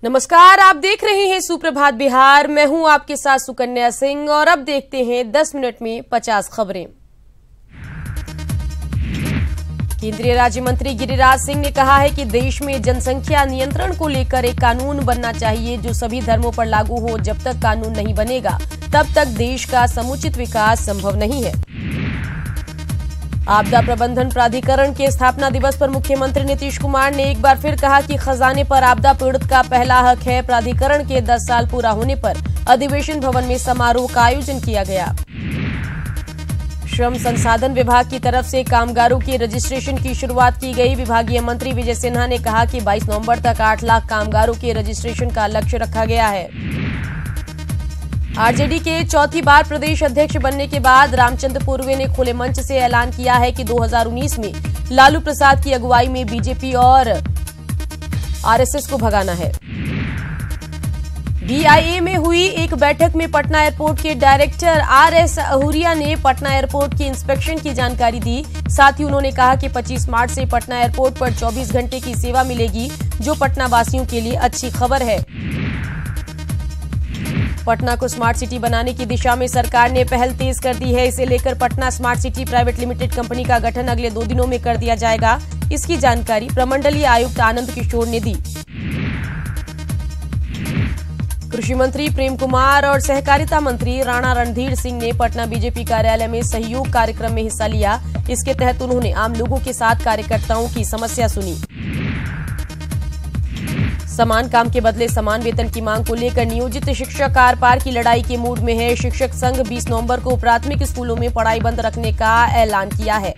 नमस्कार, आप देख रहे हैं सुप्रभात बिहार। मैं हूं आपके साथ सुकन्या सिंह और अब देखते हैं 10 मिनट में 50 खबरें। केंद्रीय राज्य मंत्री गिरिराज सिंह ने कहा है कि देश में जनसंख्या नियंत्रण को लेकर एक कानून बनना चाहिए जो सभी धर्मों पर लागू हो। जब तक कानून नहीं बनेगा तब तक देश का समुचित विकास संभव नहीं है। आपदा प्रबंधन प्राधिकरण के स्थापना दिवस पर मुख्यमंत्री नीतीश कुमार ने एक बार फिर कहा कि खजाने पर आपदा पीड़ित का पहला हक है। प्राधिकरण के 10 साल पूरा होने पर अधिवेशन भवन में समारोह का आयोजन किया गया। श्रम संसाधन विभाग की तरफ से कामगारों के रजिस्ट्रेशन की शुरुआत की गई। विभागीय मंत्री विजय सिन्हा ने कहा कि 22 नवंबर तक 8 लाख कामगारों के रजिस्ट्रेशन का लक्ष्य रखा गया है। आरजेडी के चौथी बार प्रदेश अध्यक्ष बनने के बाद रामचंद्र पूर्वे ने खुले मंच से ऐलान किया है कि 2019 में लालू प्रसाद की अगुवाई में बीजेपी और आरएसएस को भगाना है। बीआईए में हुई एक बैठक में पटना एयरपोर्ट के डायरेक्टर आरएस अहुरिया ने पटना एयरपोर्ट की इंस्पेक्शन की जानकारी दी। साथ ही उन्होंने कहा कि 25 मार्च से पटना एयरपोर्ट पर 24 घंटे की सेवा मिलेगी, जो पटना वासियों के लिए अच्छी खबर है। पटना को स्मार्ट सिटी बनाने की दिशा में सरकार ने पहल तेज कर दी है। इसे लेकर Patna smart city private limited company का गठन अगले 2 दिनों में कर दिया जाएगा। इसकी जानकारी प्रमंडलीय आयुक्त आनंद किशोर ने दी। कृषि मंत्री प्रेम कुमार और सहकारिता मंत्री राणा रणधीर सिंह ने पटना बीजेपी कार्यालय में सहयोग कार्यक्रम में हिस्सा लिया। इसके तहत उन्होंने आम लोगों के साथ कार्यकर्ताओं की समस्या सुनी। समान काम के बदले समान वेतन की मांग को लेकर नियोजित शिक्षक आर पार की लड़ाई के मूड में है। शिक्षक संघ 20 नवंबर को प्राथमिक स्कूलों में पढ़ाई बंद रखने का ऐलान किया है।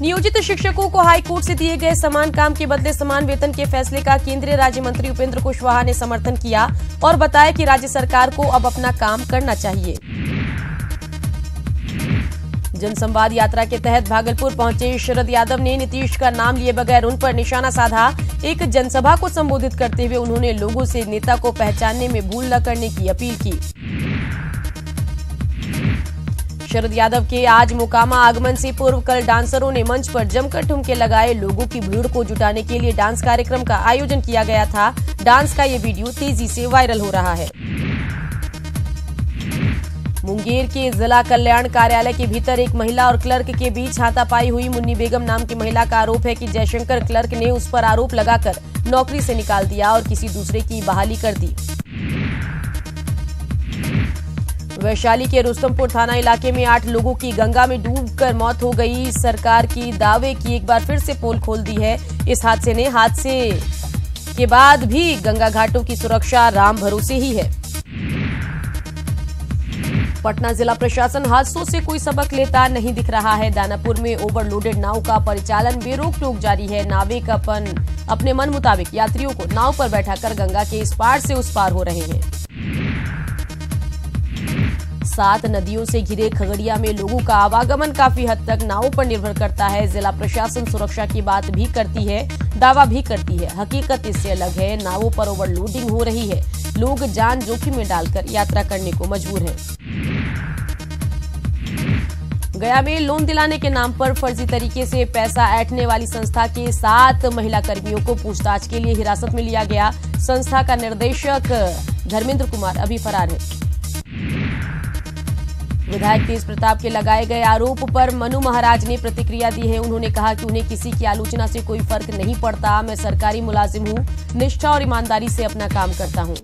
नियोजित शिक्षकों को हाईकोर्ट से दिए गए समान काम के बदले समान वेतन के फैसले का केंद्रीय राज्य मंत्री उपेंद्र कुशवाहा ने समर्थन किया और बताया कि राज्य सरकार को अब अपना काम करना चाहिए। जनसंवाद यात्रा के तहत भागलपुर पहुंचे शरद यादव ने नीतीश का नाम लिए बगैर उन पर निशाना साधा। एक जनसभा को संबोधित करते हुए उन्होंने लोगों से नेता को पहचानने में भूल न करने की अपील की। शरद यादव के आज मोकामा आगमन से पूर्व कल डांसरों ने मंच पर जमकर ठुमके लगाए। लोगों की भीड़ को जुटाने के लिए डांस कार्यक्रम का आयोजन किया गया था। डांस का ये वीडियो तेजी से वायरल हो रहा है। मुंगेर के जिला कल्याण कार्यालय के भीतर एक महिला और क्लर्क के बीच हाथापाई हुई। मुन्नी बेगम नाम की महिला का आरोप है कि जयशंकर क्लर्क ने उस पर आरोप लगाकर नौकरी से निकाल दिया और किसी दूसरे की बहाली कर दी। वैशाली के रुस्तमपुर थाना इलाके में 8 लोगों की गंगा में डूबकर मौत हो गई। सरकार की दावे की एक बार फिर से पोल खोल दी है। इस हादसे के बाद भी गंगा घाटों की सुरक्षा राम भरोसे ही है। पटना जिला प्रशासन हादसों से कोई सबक लेता नहीं दिख रहा है। दानापुर में ओवरलोडेड नाव का परिचालन बेरोक टोक जारी है। नाविक अपने मन मुताबिक यात्रियों को नाव पर बैठाकर गंगा के इस पार से उस पार हो रहे हैं। 7 नदियों से घिरे खगड़िया में लोगों का आवागमन काफी हद तक नावों पर निर्भर करता है। जिला प्रशासन सुरक्षा की बात भी करती है, दावा भी करती है। हकीकत इससे अलग है। नावों पर ओवरलोडिंग हो रही है। लोग जान जोखिम में डालकर यात्रा करने को मजबूर हैं। गया में लोन दिलाने के नाम पर फर्जी तरीके से पैसा ऐंठने वाली संस्था के 7 महिला कर्मियों को पूछताछ के लिए हिरासत में लिया गया। संस्था का निर्देशक धर्मेंद्र कुमार अभी फरार है। विधायक तेज प्रताप के लगाए गए आरोप पर मनु महाराज ने प्रतिक्रिया दी है। उन्होंने कहा कि उन्हें किसी की आलोचना से कोई फर्क नहीं पड़ता। मैं सरकारी मुलाजिम हूं, निष्ठा और ईमानदारी से अपना काम करता हूं।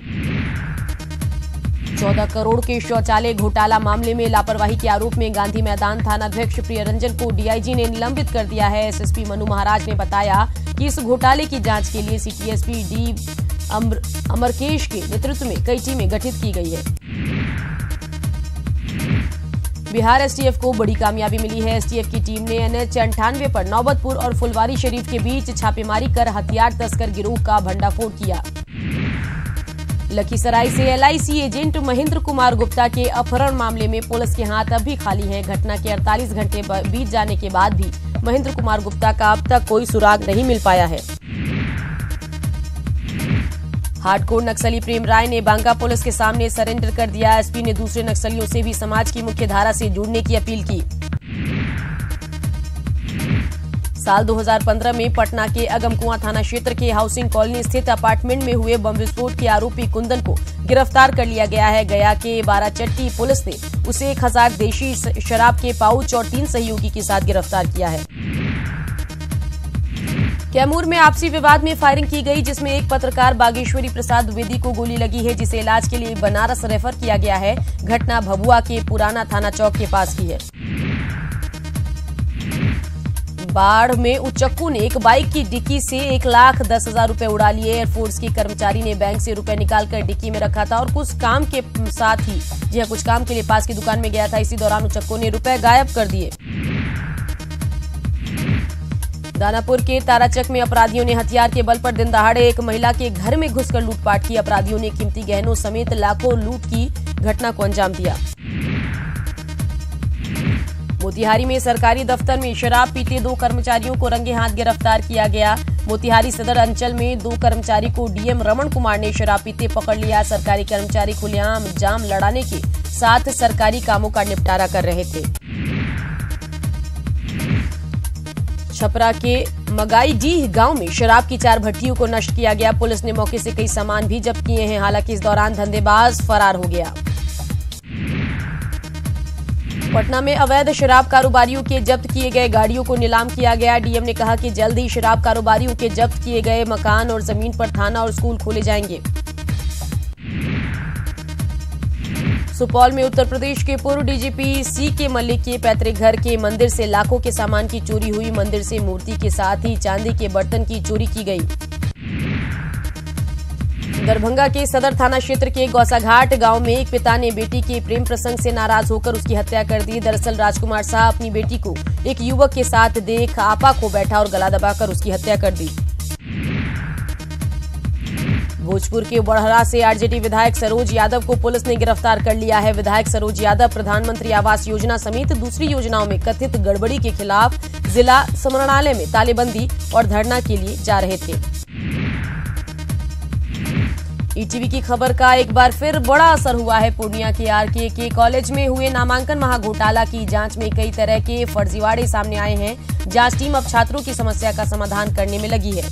14 करोड़ के शौचालय घोटाला मामले में लापरवाही के आरोप में गांधी मैदान थानाध्यक्ष प्रियरंजन को डीआईजी ने निलंबित कर दिया है। एसएसपी मनु महाराज ने बताया कि इस घोटाले की जांच के लिए सिटी एसपी डी अमरकेश के नेतृत्व में कई टीमें गठित की गई है। बिहार एसटीएफ को बड़ी कामयाबी मिली है। एसटीएफ की टीम ने NH 98 पर नौबतपुर और फुलवारी शरीफ के बीच छापेमारी कर हथियार तस्कर गिरोह का भंडाफोड़ किया। लखीसराय से LIC एजेंट महेंद्र कुमार गुप्ता के अपहरण मामले में पुलिस के हाथ अब भी खाली है। घटना के 48 घंटे बीत जाने के बाद भी महेंद्र कुमार गुप्ता का अब तक कोई सुराग नहीं मिल पाया है। हार्डकोर नक्सली प्रेम राय ने बांका पुलिस के सामने सरेंडर कर दिया। एसपी ने दूसरे नक्सलियों से भी समाज की मुख्य धारा से जुड़ने की अपील की। साल 2015 में पटना के अगमकुआं थाना क्षेत्र के हाउसिंग कॉलोनी स्थित अपार्टमेंट में हुए बम विस्फोट के आरोपी कुंदन को गिरफ्तार कर लिया गया है। गया के बाराचट्टी पुलिस ने उसे 1000 देशी शराब के पाउच और 3 सहयोगी के साथ गिरफ्तार किया है। कैमूर में आपसी विवाद में फायरिंग की गई, जिसमें एक पत्रकार बागेश्वरी प्रसाद द्विवेदी को गोली लगी है, जिसे इलाज के लिए बनारस रेफर किया गया है। घटना भभुआ के पुराना थाना चौक के पास की है। बाढ़ में उच्चक्कू ने एक बाइक की डिक्की से 1,10,000 रुपए उड़ा लिए। एयरफोर्स के कर्मचारी ने बैंक से रुपए निकालकर डिक्की में रखा था और कुछ काम के साथ ही कुछ काम के लिए पास की दुकान में गया था। इसी दौरान उच्चक्कू ने रुपए गायब कर दिए। दानापुर के ताराचक में अपराधियों ने हथियार के बल पर दिन दहाड़े एक महिला के घर में घुसकर लूटपाट की। अपराधियों ने कीमती गहनों समेत लाखों लूट की घटना को अंजाम दिया। मोतिहारी में सरकारी दफ्तर में शराब पीते 2 कर्मचारियों को रंगे हाथ गिरफ्तार किया गया। मोतिहारी सदर अंचल में 2 कर्मचारी को डीएम रमन कुमार ने शराब पीते पकड़ लिया। सरकारी कर्मचारी खुलेआम जाम लड़ाने के साथ सरकारी कामों का निपटारा कर रहे थे। छपरा के मगाईडीह गांव में शराब की 4 भट्टियों को नष्ट किया गया। पुलिस ने मौके से कई सामान भी जब्त किए हैं। हालांकि इस दौरान धंधेबाज फरार हो गया। पटना में अवैध शराब कारोबारियों के जब्त किए गए गाड़ियों को नीलाम किया गया। डीएम ने कहा कि जल्द ही शराब कारोबारियों के जब्त किए गए मकान और जमीन पर थाना और स्कूल खोले जाएंगे। सुपौल में उत्तर प्रदेश के पूर्व डीजीपी सीके मलिक के पैतृक घर के मंदिर से लाखों के सामान की चोरी हुई। मंदिर से मूर्ति के साथ ही चांदी के बर्तन की चोरी की गई। दरभंगा के सदर थाना क्षेत्र के गौसाघाट गांव में एक पिता ने बेटी के प्रेम प्रसंग से नाराज होकर उसकी हत्या कर दी। दरअसल राजकुमार शाह अपनी बेटी को एक युवक के साथ देख आपा खो बैठा और गला दबाकर उसकी हत्या कर दी। भोजपुर के बड़हरा से आरजेडी विधायक सरोज यादव को पुलिस ने गिरफ्तार कर लिया है। विधायक सरोज यादव प्रधानमंत्री आवास योजना समेत दूसरी योजनाओं में कथित गड़बड़ी के खिलाफ जिला समरणालय में तालेबंदी और धरना के लिए जा रहे थे। ईटीवी की खबर का एक बार फिर बड़ा असर हुआ है। पूर्णिया के आरके कॉलेज में हुए नामांकन महाघोटाला की जांच में कई तरह के फर्जीवाड़े सामने आए हैं। जांच टीम अब छात्रों की समस्या का समाधान करने में लगी है।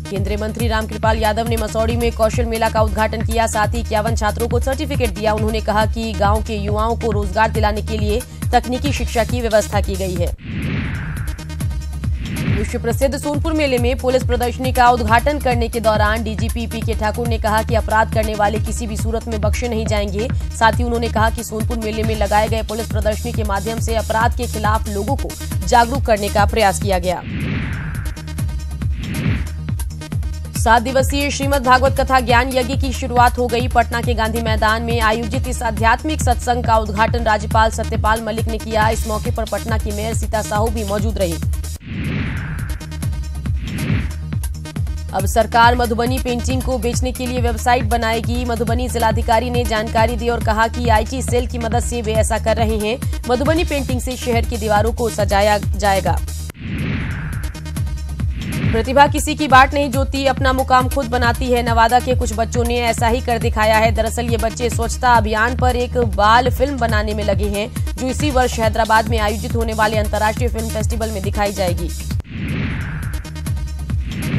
केंद्रीय मंत्री रामकृपाल यादव ने मसौड़ी में कौशल मेला का उद्घाटन किया। साथ ही 51 छात्रों को सर्टिफिकेट दिया। उन्होंने कहा कि गांव के युवाओं को रोजगार दिलाने के लिए तकनीकी शिक्षा की व्यवस्था की गई है। विश्व प्रसिद्ध सोनपुर मेले में पुलिस प्रदर्शनी का उद्घाटन करने के दौरान डीजीपी पीके ठाकुर ने कहा कि अपराध करने वाले किसी भी सूरत में बख्शे नहीं जाएंगे। साथ ही उन्होंने कहा कि सोनपुर मेले में लगाए गए पुलिस प्रदर्शनी के माध्यम से अपराध के खिलाफ लोगों को जागरूक करने का प्रयास किया गया। 7 दिवसीय श्रीमद् भागवत कथा ज्ञान यज्ञ की शुरुआत हो गई। पटना के गांधी मैदान में आयोजित इस आध्यात्मिक सत्संग का उद्घाटन राज्यपाल सत्यपाल मलिक ने किया। इस मौके पर पटना की मेयर सीता साहू भी मौजूद रही। अब सरकार मधुबनी पेंटिंग को बेचने के लिए वेबसाइट बनाएगी। मधुबनी जिलाधिकारी ने जानकारी दी और कहा कि आईटी सेल की मदद से वे ऐसा कर रहे हैं। मधुबनी पेंटिंग से शहर की दीवारों को सजाया जाएगा। प्रतिभा किसी की बाट नहीं जोती, अपना मुकाम खुद बनाती है। नवादा के कुछ बच्चों ने ऐसा ही कर दिखाया है। दरअसल ये बच्चे स्वच्छता अभियान पर एक बाल फिल्म बनाने में लगे हैं, जो इसी वर्ष हैदराबाद में आयोजित होने वाले अंतर्राष्ट्रीय फिल्म फेस्टिवल में दिखाई जाएगी।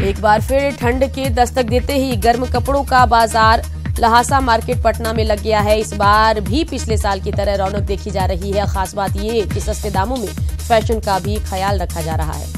एक बार फिर ठंड के दस्तक देते ही गर्म कपड़ों का बाजार लहासा मार्केट पटना में लग गया है। इस बार भी पिछले साल की तरह रौनक देखी जा रही है। खास बात ये कि सस्ते दामों में फैशन का भी ख्याल रखा जा रहा है।